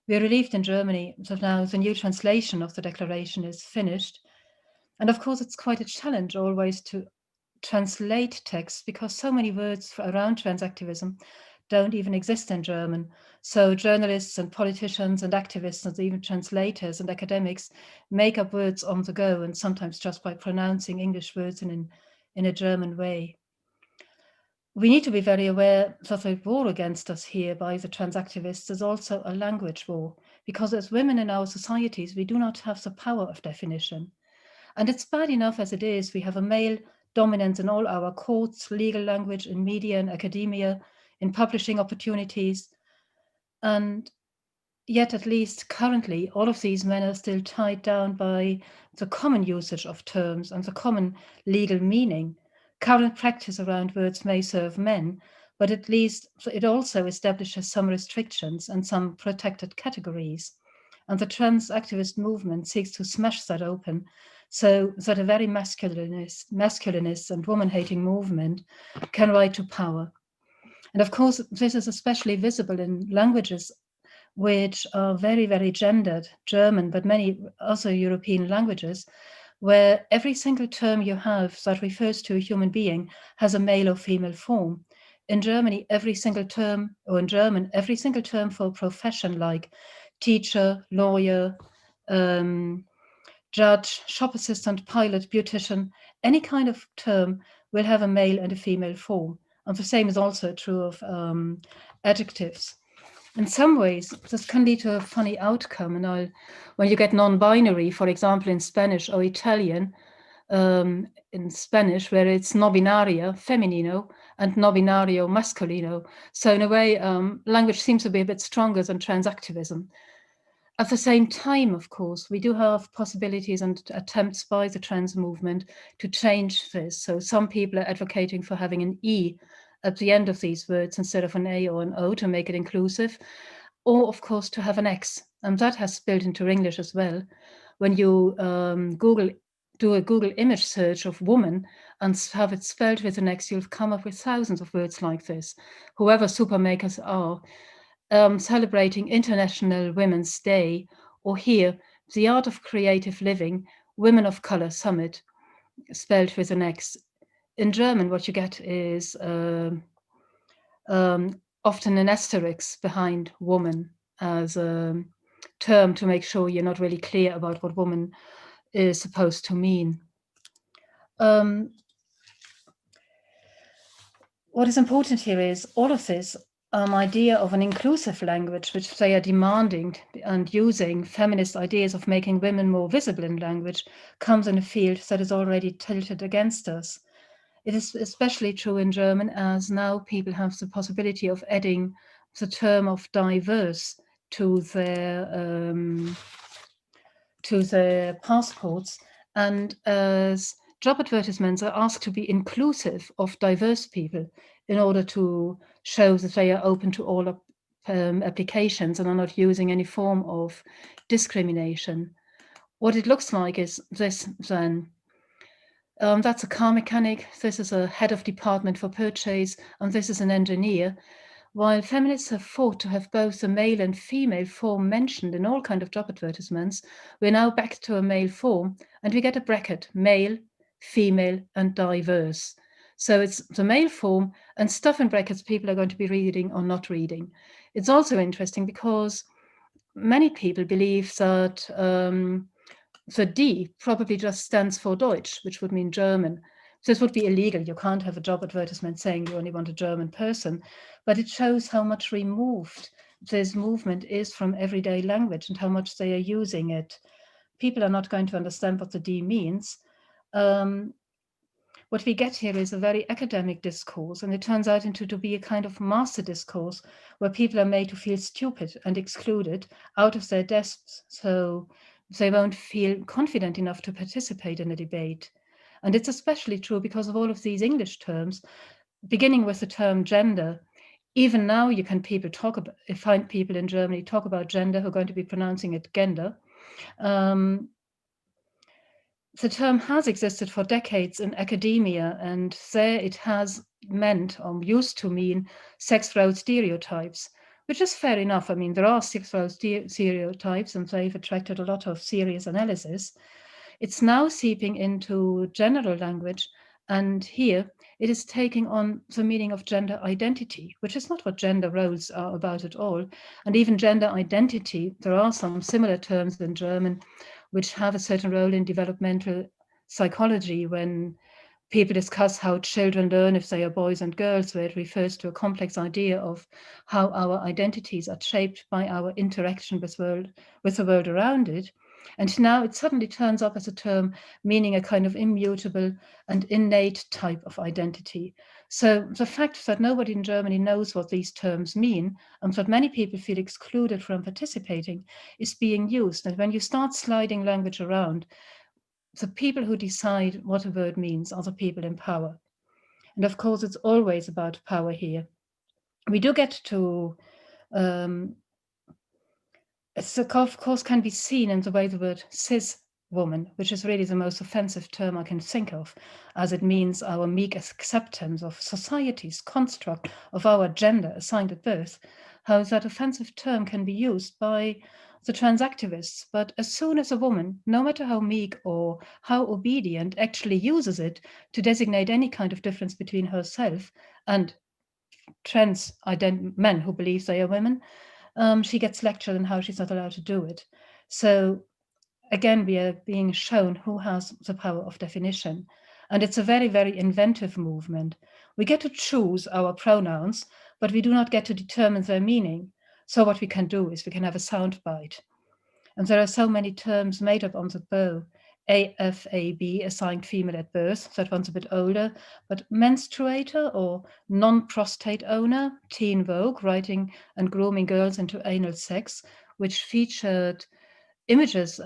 We're relieved in Germany that now the new translation of the declaration is finished. And of course, it's quite a challenge always to translate texts because so many words around transactivism don't even exist in German. So journalists and politicians and activists and even translators and academics make up words on the go, and sometimes just by pronouncing English words in a German way. We need to be very aware that the war against us here by the transactivists is also a language war, because as women in our societies, we do not have the power of definition. And it's bad enough as it is. We have a male dominance in all our courts, legal language, in media and academia, in publishing opportunities. And yet, at least currently, all of these men are still tied down by the common usage of terms and the common legal meaning. Current practice around words may serve men, but at least it also establishes some restrictions and some protected categories. And the trans activist movement seeks to smash that open so that a very masculinist and woman-hating movement can rise to power. And of course, this is especially visible in languages which are very, very gendered, German, but many other European languages, where every single term you have that refers to a human being has a male or female form. In Germany, every single term, or in German, every single term for a profession like teacher, lawyer, judge, shop assistant, pilot, beautician, any kind of term will have a male and a female form. And the same is also true of adjectives. In some ways, this can lead to a funny outcome. And when you get non-binary, for example, in Spanish or Italian, in Spanish, where it's no binario, feminino, and no binario, masculino. So in a way, language seems to be a bit stronger than transactivism. At the same time, of course, we do have possibilities and attempts by the trans movement to change this. So some people are advocating for having an E at the end of these words instead of an A or an O to make it inclusive, or of course to have an X. And that has spilled into English as well. When you do a Google image search of woman and have it spelled with an X, you'll come up with thousands of words like this. Whoever supermakers are, celebrating International Women's Day, or here, the Art of Creative Living, Women of Color Summit, spelled with an X. In German, what you get is often an asterisk behind woman as a term to make sure you're not really clear about what woman is supposed to mean. What is important here is all of this idea of an inclusive language, which they are demanding and using feminist ideas of making women more visible in language, comes in a field that is already tilted against us. It is especially true in German, as now people have the possibility of adding the term of diverse to their passports, and as job advertisements are asked to be inclusive of diverse people in order to show that they are open to all applications and are not using any form of discrimination. What it looks like is this then. That's a car mechanic, this is a head of department for purchase, and this is an engineer. While feminists have fought to have both the male and female form mentioned in all kinds of job advertisements, we're now back to a male form, and we get a bracket, male, female, and diverse. So it's the male form and stuff in brackets people are going to be reading or not reading. It's also interesting because many people believe that the D probably just stands for Deutsch, which would mean German. This would be illegal. You can't have a job advertisement saying you only want a German person, but it shows how much removed this movement is from everyday language and how much they are using it. People are not going to understand what the D means. What we get here is a very academic discourse, and it turns out to be a kind of master discourse where people are made to feel stupid and excluded out of their desks, so they won't feel confident enough to participate in a debate. And it's especially true because of all of these English terms, beginning with the term gender. Even now, you can find people in Germany talk about gender who are going to be pronouncing it gender. The term has existed for decades in academia, and there it has meant or used to mean sex role stereotypes, which is fair enough. I mean, there are sexual stereotypes and they've attracted a lot of serious analysis. It's now seeping into general language, and here it is taking on the meaning of gender identity, which is not what gender roles are about at all. And even gender identity, there are some similar terms in German which have a certain role in developmental psychology when people discuss how children learn if they are boys and girls, where it refers to a complex idea of how our identities are shaped by our interaction with the world around it. And now it suddenly turns up as a term meaning a kind of immutable and innate type of identity. So the fact that nobody in Germany knows what these terms mean and that many people feel excluded from participating is being used. And when you start sliding language around, the people who decide what a word means are the people in power. And of course, it's always about power here. We do get to, it of course can be seen in the way the word cis woman, which is really the most offensive term I can think of, as it means our meek acceptance of society's construct of our gender assigned at birth, how that offensive term can be used by the trans activists. But as soon as a woman, no matter how meek or how obedient, actually uses it to designate any kind of difference between herself and trans men who believe they are women, she gets lectured on how she's not allowed to do it. So again, we are being shown who has the power of definition. And it's a very, very inventive movement. We get to choose our pronouns, but we do not get to determine their meaning. So what we can do is we can have a sound bite. And there are so many terms made up on the bow. AFAB, assigned female at birth, that one's a bit older, but menstruator or non-prostate owner, Teen Vogue, writing and grooming girls into anal sex, which featured images,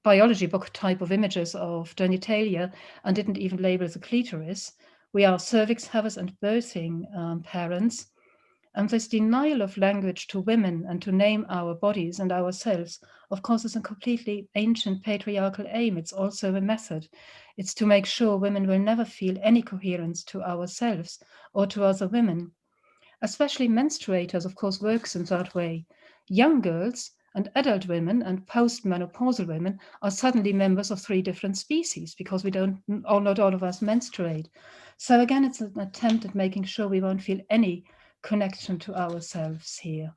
biology book type of images of genitalia and didn't even label the clitoris. We are cervix havers and birthing parents. And this denial of language to women and to name our bodies and ourselves, of course, is a completely ancient patriarchal aim. It's also a method. It's to make sure women will never feel any coherence to ourselves or to other women. Especially menstruators, of course, works in that way. Young girls and adult women and post-menopausal women are suddenly members of 3 different species because not all of us menstruate. So again, it's an attempt at making sure we won't feel any connection to ourselves here.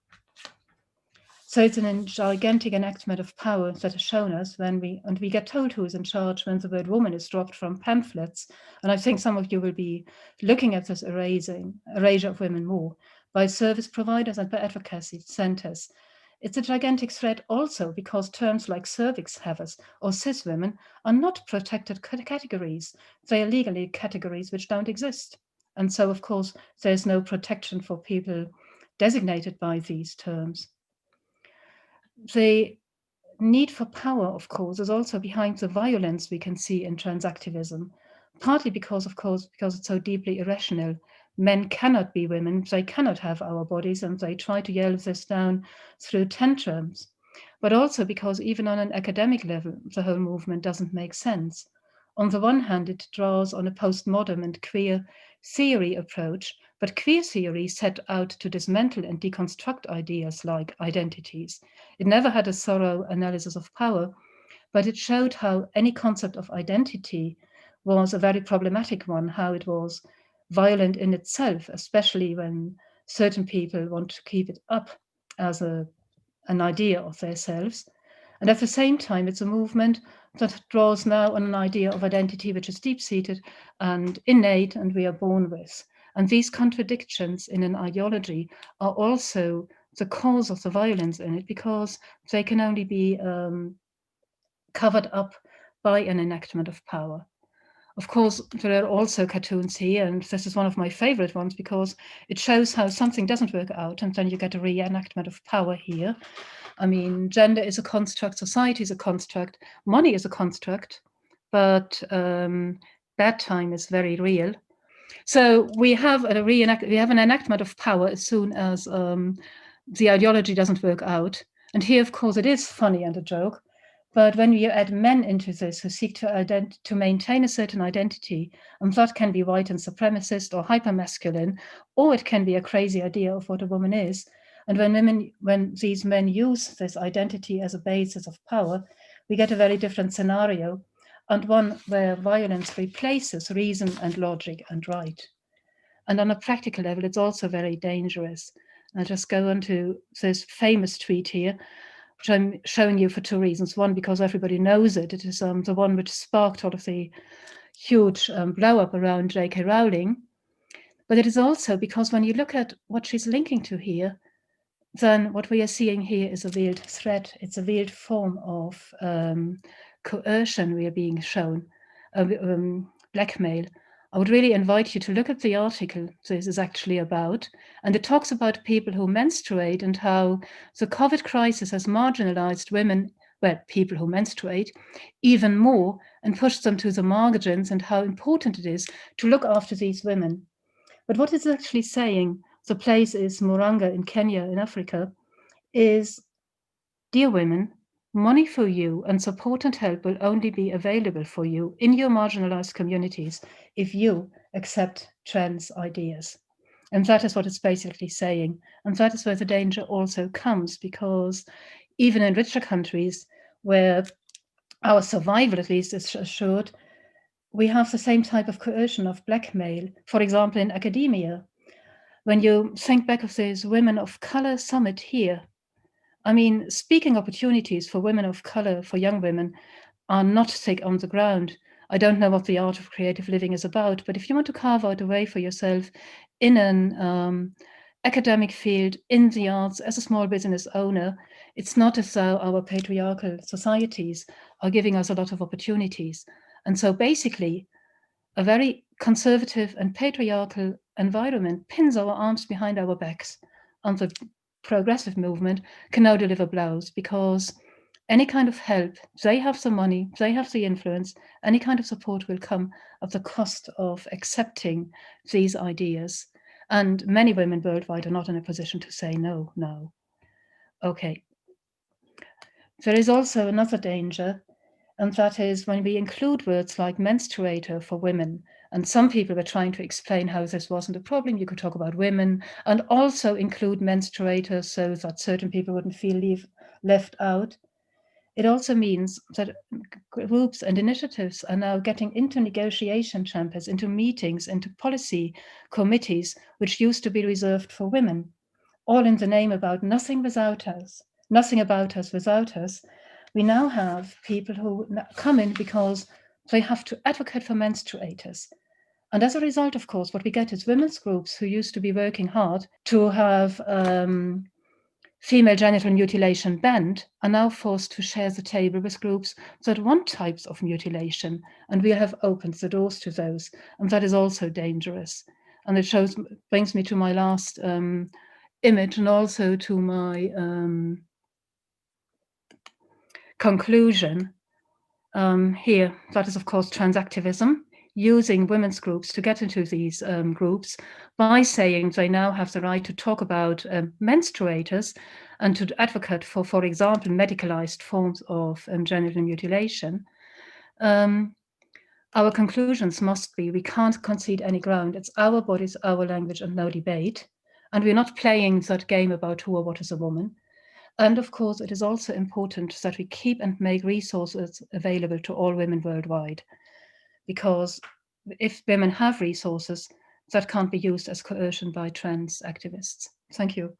So it's a gigantic enactment of power that is shown us when we get told who is in charge when the word woman is dropped from pamphlets. And I think some of you will be looking at this erasure of women more by service providers and by advocacy centers. It's a gigantic threat also because terms like cervix havers or cis women are not protected categories. They are legally categories which don't exist. And so, of course, there's no protection for people designated by these terms. The need for power, of course, is also behind the violence we can see in trans activism, partly because it's so deeply irrational. Men cannot be women, they cannot have our bodies, and they try to yell this down through tantrums. But also because even on an academic level, the whole movement doesn't make sense. On the one hand, it draws on a postmodern and queer theory approach, but queer theory set out to dismantle and deconstruct ideas like identities. It never had a thorough analysis of power, but it showed how any concept of identity was a very problematic one, how it was violent in itself, especially when certain people want to keep it up as an idea of themselves. And at the same time, it's a movement that draws now on an idea of identity which is deep-seated and innate and we are born with. And these contradictions in an ideology are also the cause of the violence in it because they can only be covered up by an enactment of power. Of course, there are also cartoons here, and this is one of my favorite ones because it shows how something doesn't work out and then you get a reenactment of power here. I mean, gender is a construct, society is a construct, money is a construct, but bad time is very real. So we have an enactment of power as soon as the ideology doesn't work out. And here, of course, it is funny and a joke But when you add men into this who seek to maintain a certain identity, and that can be white and supremacist or hypermasculine, or it can be a crazy idea of what a woman is. And when these men use this identity as a basis of power, we get a very different scenario, and one where violence replaces reason and logic and right. And on a practical level, it's also very dangerous. I'll just go on to this famous tweet here, which I'm showing you for two reasons. One, because everybody knows it. It is the one which sparked all of the huge blow up around J.K. Rowling. But it is also because when you look at what she's linking to here, then what we are seeing here is a veiled threat. It's a veiled form of coercion we are being shown, blackmail. I would really invite you to look at the article this is actually about. And it talks about people who menstruate and how the COVID crisis has marginalized women, well, people who menstruate, even more and pushed them to the margins, and how important it is to look after these women. But what it's actually saying, the place is Muranga in Kenya, in Africa, is, dear women, money for you and support and help will only be available for you in your marginalized communities if you accept trans ideas. And that is what it's basically saying. And that is where the danger also comes, because even in richer countries where our survival at least is assured, we have the same type of coercion, of blackmail. For example, in academia, when you think back of this Women of Color Summit here, I mean, speaking opportunities for women of color, for young women, are not thick on the ground. I don't know what the art of creative living is about, but if you want to carve out a way for yourself in an academic field, in the arts, as a small business owner, it's not as though our patriarchal societies are giving us a lot of opportunities. And so basically, a very conservative and patriarchal environment pins our arms behind our backs, and the progressive movement can now deliver blows, because any kind of help, they have the money, they have the influence, any kind of support will come at the cost of accepting these ideas. And many women worldwide are not in a position to say no now. Okay. There is also another danger, and that is when we include words like menstruator for women. And some people were trying to explain how this wasn't a problem. You could talk about women and also include menstruators so that certain people wouldn't feel left out. It also means that groups and initiatives are now getting into negotiation chambers, into meetings, into policy committees, which used to be reserved for women, all in the name about nothing without us, nothing about us without us. We now have people who come in because they have to advocate for menstruators. And as a result, of course, what we get is women's groups who used to be working hard to have female genital mutilation banned are now forced to share the table with groups that want types of mutilation. And we have opened the doors to those. And that is also dangerous. And it brings me to my last image, and also to my conclusion here. That is, of course, transactivism, using women's groups to get into these groups by saying they now have the right to talk about menstruators and to advocate for example, medicalized forms of genital mutilation. Our conclusions must be, we can't concede any ground. It's our bodies, our language, and no debate. And we're not playing that game about who or what is a woman. And of course, it is also important that we keep and make resources available to all women worldwide, because if women have resources, that can't be used as coercion by trans activists. Thank you.